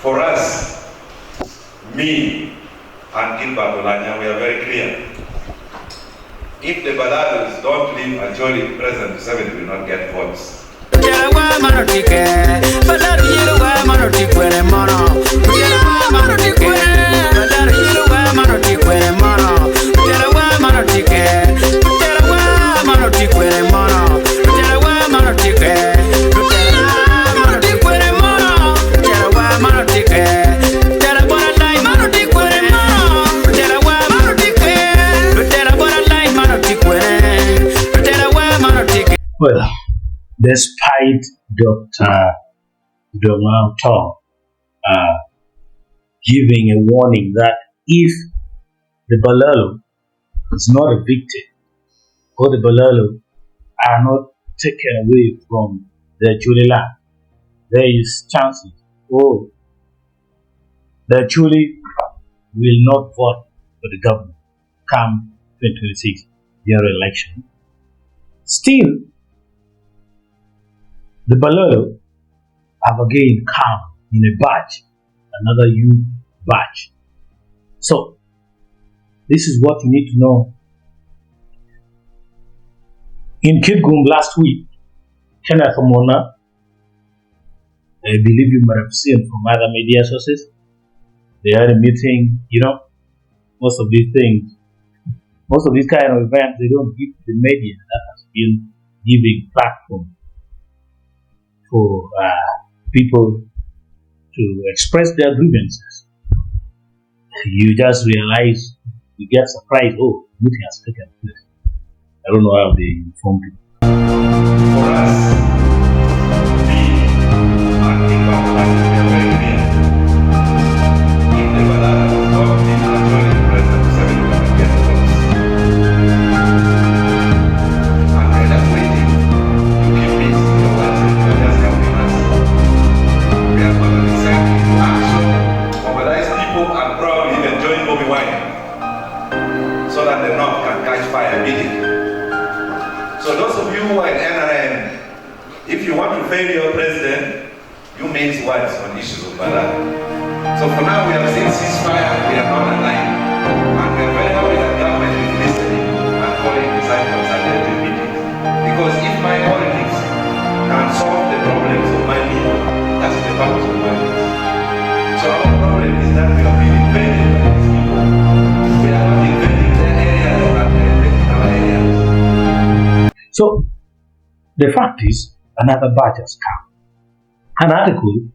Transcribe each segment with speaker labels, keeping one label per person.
Speaker 1: For us, me and Gilbert Olanya, we are very clear. If the Balaalos don't leave Acholi, President Museveni will not get votes.
Speaker 2: Well, despite Dr. Otto giving a warning that if the Balaalo is not evicted or the Balaalo are not taken away from their Acholi land, there is chances the Acholi will not vote for the government come 2026 general election. Still, the Balaalo have again come in a batch, another youth batch. So, this is what you need to know. In Kitgum last week, Kenneth Omona, I believe you might have seen from other media sources, they had a meeting, most of these things, most of these kind of events, they don't give the media that has been giving platform for people to express their grievances. You just realize, you get surprised, meeting has taken place. I don't know how they inform people.
Speaker 1: For us, we are very clear. If the Balaalo don't leave Acholi, President Museveni will not get votes. And we're not waiting to keep mixing your words and you're just helping us. We are going to decide to action, mobilize people, and probably even join Bobby Wine so that the North can catch fire immediately. So those of you who are in NRM, if you want to fail your president, you mince words on issues of Balaalo. So for now, we have seen ceasefire, we are not aligned. And we are very happy that government is listening and calling inside consultative meetings. Because if my politics can solve the problems of my people, that's the purpose of politics. So our problem is that we have been invaded by these people. We are not invading their areas, but they are invading our areas.
Speaker 2: So, the fact is, another batch has come. An article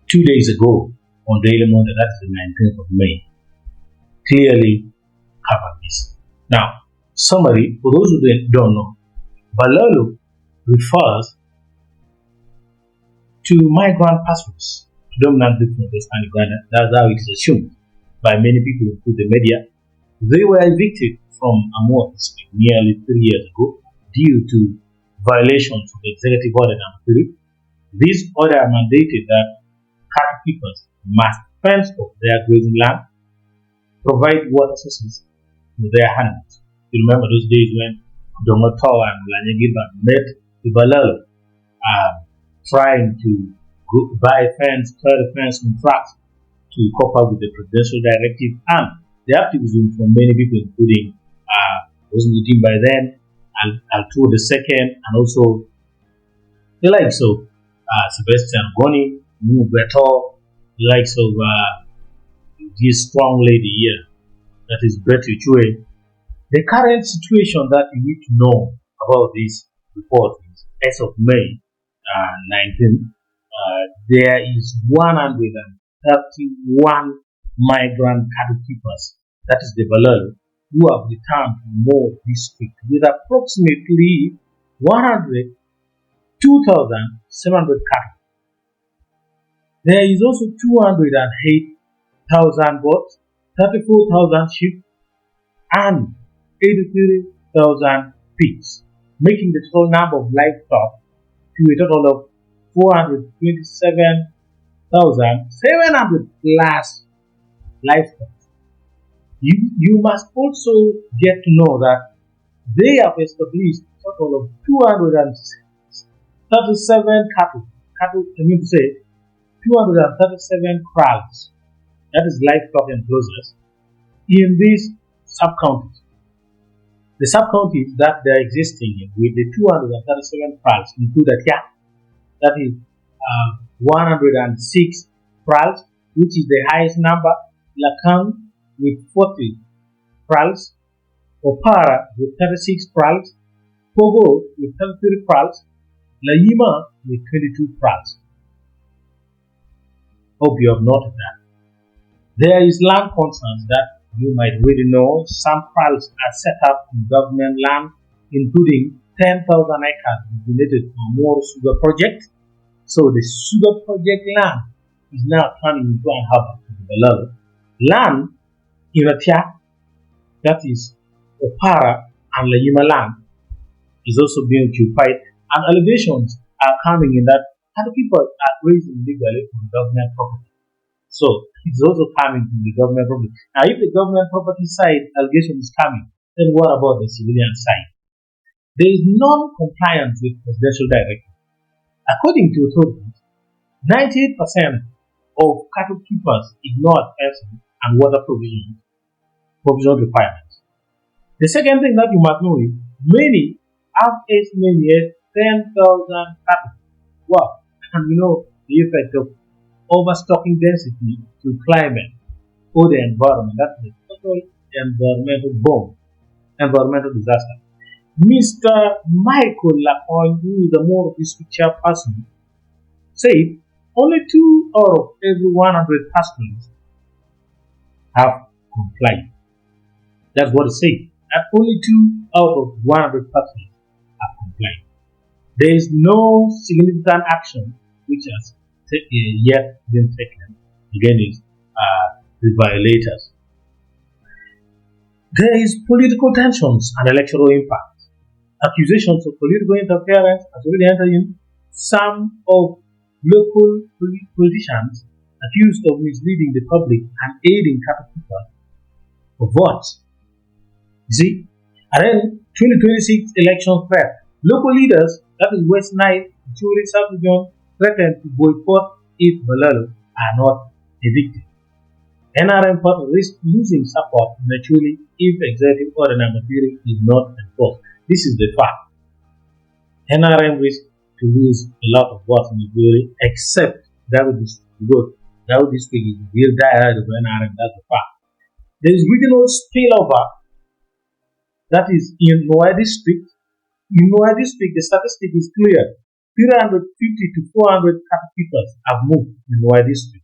Speaker 2: 2 days ago on Daily Monitor, that's the 19th of May, clearly covered this. Now, summary, for those who don't know, Balaalo refers to migrant persons, predominantly from Western Uganda. That's how it is assumed by many people, including the media. They were evicted from Amur district nearly 3 years ago due to violations of Executive Order Number 3. This order mandated that cattle keepers must fence off their grazing land, provide water sources to their animals. You remember those days when Odonga and Gilbert met the Balaalo trying to buy third fence on tracks to cope up with the presidential directive and the activism from many people, including wasn't written by then, Alur II, and also the likes of Sebastian Goni, Batoro, the likes of this strong lady here, that is Betty Chue. The current situation that you need to know about this report is, as of May 19, there is 131 migrant cattle keepers, that is the Balaalo, who have returned to more district with approximately 2,700 cattle. There is also 208,000 goats, 34,000 sheep, and 83,000 pigs, making the total number of livestock to a total of 427,700 plus livestock. You must also get to know that they have established a total of 237 cattle, 237 kraals, that is livestock enclosures, in these sub-counties. The sub-counties that they are existing in with the 237 kraals include Atia, that is 106 kraals, which is the highest number, Lakang with 40 kraals, Opara with 36 kraals, Pogo with 33 kraals, Layima with 22 kraals. Hope you have noted that. There is land concerns that you might already know. Some kraals are set up in government land, including 10,000 acres related to more sugar project. So the sugar project land is now turning into an hub to the Balaalo. Land in Atia, that is Opara and Layima land, is also being occupied, and allegations are coming in that other people are grazing illegally on government property. So it's also coming from the government property. Now, if the government property side allegation is coming, then what about the civilian side? There is non-compliance with presidential directive. According to authorities, 98% of cattle keepers ignore fencing and water provision requirements. The second thing that you must know is many have as many as 10,000 cattle. Wow! And you know the effect of overstocking density to climate or the environment. That's the total environmental disaster. Mr. Michael Lapointe, who is the more district chairperson, said only 2 out of every 100 pastors have complied. That's what it said. And only 2 out of 100 pastors have complied. There is no significant action which has yet been taken against the violators. There is political tensions and electoral impact. Accusations of political interference has already entered in. Some of local politicians accused of misleading the public and aiding cattle keepers for votes. You see? And then 2026 election threat. Local leaders, that is West Nile, Acholi, South Region, threatened to boycott if Balaalo are not evicted. NRM risks losing support in Acholi if executive order number 3 is not enforced. This is the fact. NRM risks to lose a lot of votes in Acholi, except that would be good. That would be speaking. We'll die out of NRM, that's the fact. There is regional spillover, that is in Noa district. In Noa district, the statistic is clear. 350 to 400 cattle keepers have moved in Noa district.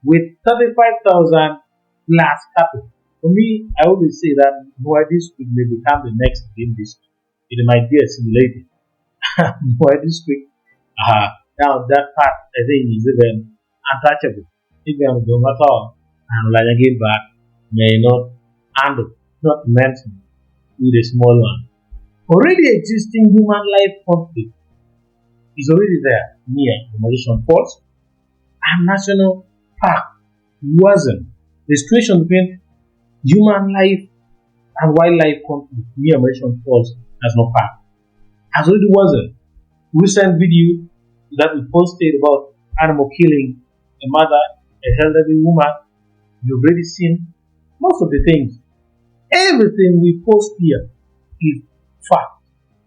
Speaker 2: With 35,000 plus cattle. For me, I always say that Noa district may become the next game district. It might be assimilated. Noa district, now that part, I think, is even untouchable. Even Odonga and Olanya Gilbert may not handle, not mention with a small one. Already existing human life conflict is already there near the Magician Falls and National Park wasn't. The situation between human life and wildlife conflict near Magician Falls National Park has already wasn't. Recent video that we posted about animal killing a mother, a elderly woman, you've already seen most of the things. Everything we post here is fact.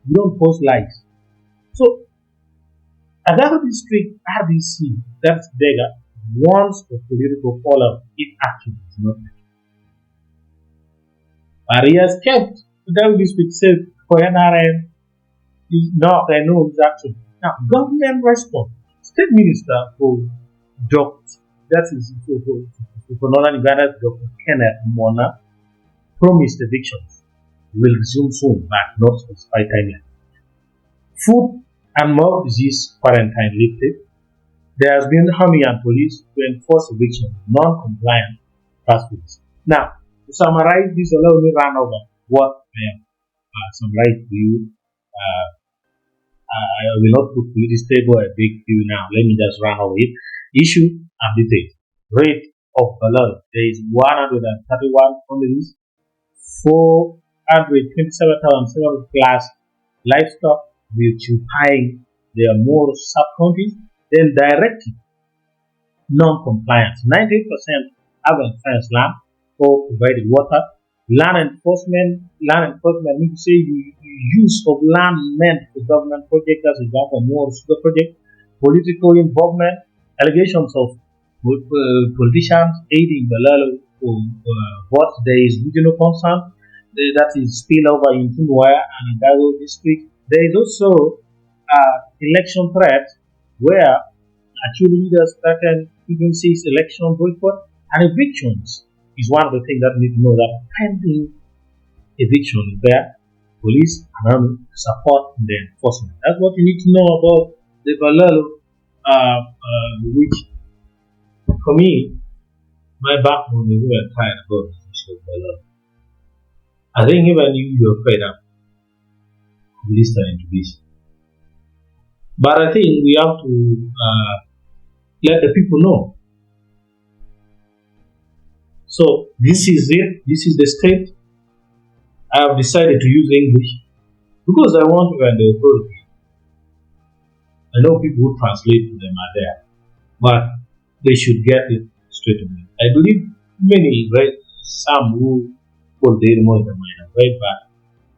Speaker 2: We don't post lies. So, Agaro District RDC, that's Bega, wants a political fallout if action is not taken. Barriers kept. Agaro District said for NRM is not a no action. Now, government response. State Minister for Dodoth, that is for Northern Uganda, Dr. Kenneth Mona, promised evictions will resume soon, but not specified timeline. Food and mouth disease quarantine lifted. There has been army and police to enforce eviction, non-compliant passports. Now, to summarize this, allow me run over what I am summarize to you. I will not put to this table a big view now. Let me just run over it. Issue and details. Rate of Balaalo. There is 131 families, 427,700 plus livestock, occupying their more sub-counties. Then directly non-compliance. 98% haven't fenced land or provided water. Land enforcement means to say the use of land meant for government projects, as example, more sugar project, political involvement, allegations of politicians aiding Balaalo for what there is regional concern, that is spillover in Tunwaya and Dago district. There is also election threat where actually leaders threaten agencies election boycott and evictions is one of the things that we need to know that pending eviction is there, police and army support the enforcement. That's what you need to know about the Balaalo, which for me, my backbone is even tired about the issue of Balaalo. I think even you're fed up of listening to this. But I think we have to let the people know. So this is it. This is the state. I have decided to use English because I want to the authority. I know people who translate to them are there, but they should get it straight away. I believe many read, some who called the more than mine have read, but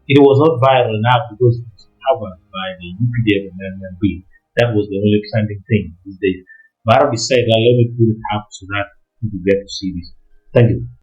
Speaker 2: it was not viral enough because it was covered by the UPDF and MNB. That was the only exciting thing these days. But I decided let me put it up so that people get to see this. Thank you.